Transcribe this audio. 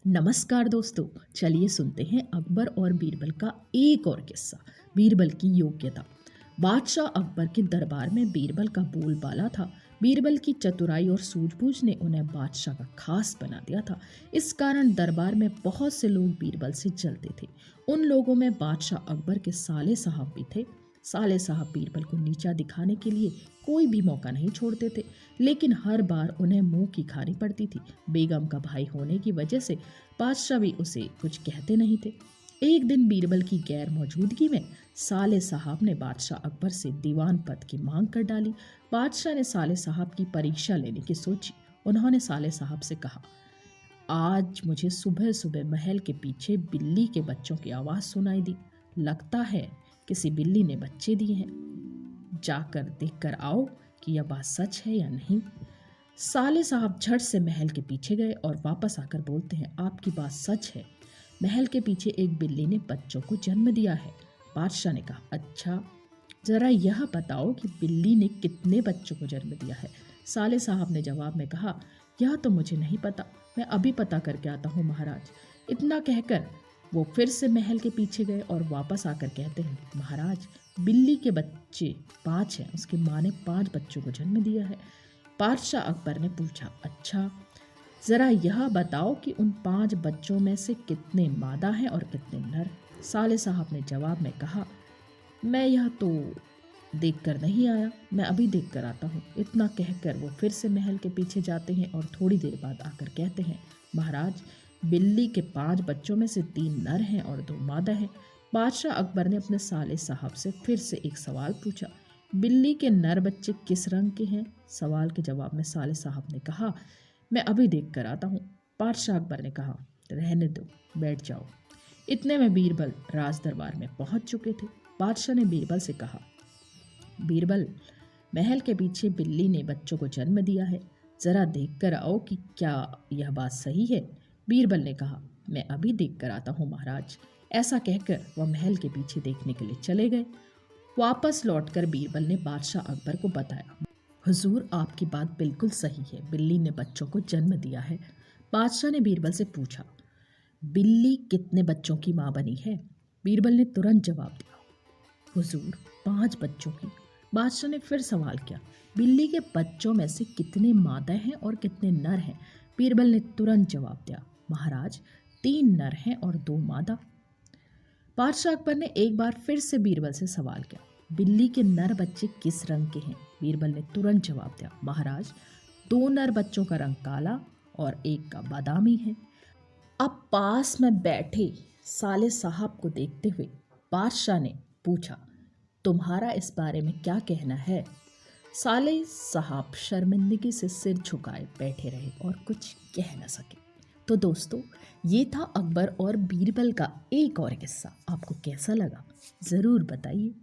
नमस्कार दोस्तों। चलिए सुनते हैं अकबर और बीरबल का एक और किस्सा। बीरबल की योग्यता। बादशाह अकबर के दरबार में बीरबल का बोलबाला था। बीरबल की चतुराई और सूझबूझ ने उन्हें बादशाह का खास बना दिया था। इस कारण दरबार में बहुत से लोग बीरबल से जलते थे। उन लोगों में बादशाह अकबर के साले साहब भी थे। साले साहब बीरबल को नीचा दिखाने के लिए कोई भी मौका नहीं छोड़ते थे, लेकिन हर बार उन्हें मुंह की खानी पड़ती थी। बेगम का भाई होने की वजह से बादशाह भी उसे कुछ कहते नहीं थे। एक दिन बीरबल की गैर मौजूदगी में साले साहब ने बादशाह अकबर से दीवान पद की मांग कर डाली। बादशाह ने साले साहब की परीक्षा लेने की सोची। उन्होंने साले साहब से कहा, आज मुझे सुबह सुबह महल के पीछे बिल्ली के बच्चों की आवाज़ सुनाई दी। लगता है किसी बिल्ली ने बच्चे दिए हैं। जाकर देख कर आओ कि यह बात सच है या नहीं। साले साहब झट से महल के पीछे गए और वापस आकर बोलते हैं, आपकी बात सच है। महल के पीछे एक बिल्ली ने बच्चों को जन्म दिया है। बादशाह ने कहा, अच्छा, जरा यह बताओ कि बिल्ली ने कितने बच्चों को जन्म दिया है। साले साहब ने जवाब में कहा, यह तो मुझे नहीं पता, मैं अभी पता करके आता हूँ महाराज। इतना कहकर वो फिर से महल के पीछे गए और वापस आकर कहते हैं, महाराज, बिल्ली के बच्चे 5 हैं, उसकी माँ ने 5 बच्चों को जन्म दिया है। बादशाह अकबर ने पूछा, अच्छा, जरा यह बताओ कि उन 5 बच्चों में से कितने मादा हैं और कितने नर। साले साहब ने जवाब में कहा, मैं यह तो देख कर नहीं आया, मैं अभी देख कर आता हूँ। इतना कहकर वो फिर से महल के पीछे जाते हैं और थोड़ी देर बाद आकर कहते हैं, महाराज, बिल्ली के 5 बच्चों में से 3 नर हैं और 2 मादा हैं। बादशाह अकबर ने अपने साले साहब से फिर से एक सवाल पूछा, बिल्ली के नर बच्चे किस रंग के हैं। सवाल के जवाब में साले साहब ने कहा, मैं अभी देख कर आता हूँ। बादशाह अकबर ने कहा, रहने दो, बैठ जाओ। इतने में बीरबल राज दरबार में पहुंच चुके थे। बादशाह ने बीरबल से कहा, बीरबल, महल के पीछे बिल्ली ने बच्चों को जन्म दिया है, जरा देख कर आओ कि क्या यह बात सही है। बीरबल ने कहा, मैं अभी देख कर आता हूँ महाराज। ऐसा कहकर वह महल के पीछे देखने के लिए चले गए। वापस लौटकर बीरबल ने बादशाह अकबर को बताया, हुजूर, आपकी बात बिल्कुल सही है, बिल्ली ने बच्चों को जन्म दिया है। बादशाह ने बीरबल से पूछा, बिल्ली कितने बच्चों की माँ बनी है। बीरबल ने तुरंत जवाब दिया, हुजूर, 5 बच्चों की। बादशाह ने फिर सवाल किया, बिल्ली के बच्चों में से कितने मादा हैं और कितने नर हैं। बीरबल ने तुरंत जवाब दिया, महाराज, 3 नर हैं और 2 मादा। बादशाह अकबर ने एक बार फिर से बीरबल से सवाल किया, बिल्ली के नर बच्चे किस रंग के हैं। बीरबल ने तुरंत जवाब दिया, महाराज, 2 नर बच्चों का रंग काला और एक का बादामी है। अब पास में बैठे साले साहब को देखते हुए बादशाह ने पूछा, तुम्हारा इस बारे में क्या कहना है। साले साहब शर्मिंदगी से सिर झुकाए बैठे रहे और कुछ कह न सके। तो दोस्तों, ये था अकबर और बीरबल का एक और किस्सा। आपको कैसा लगा ज़रूर बताइए।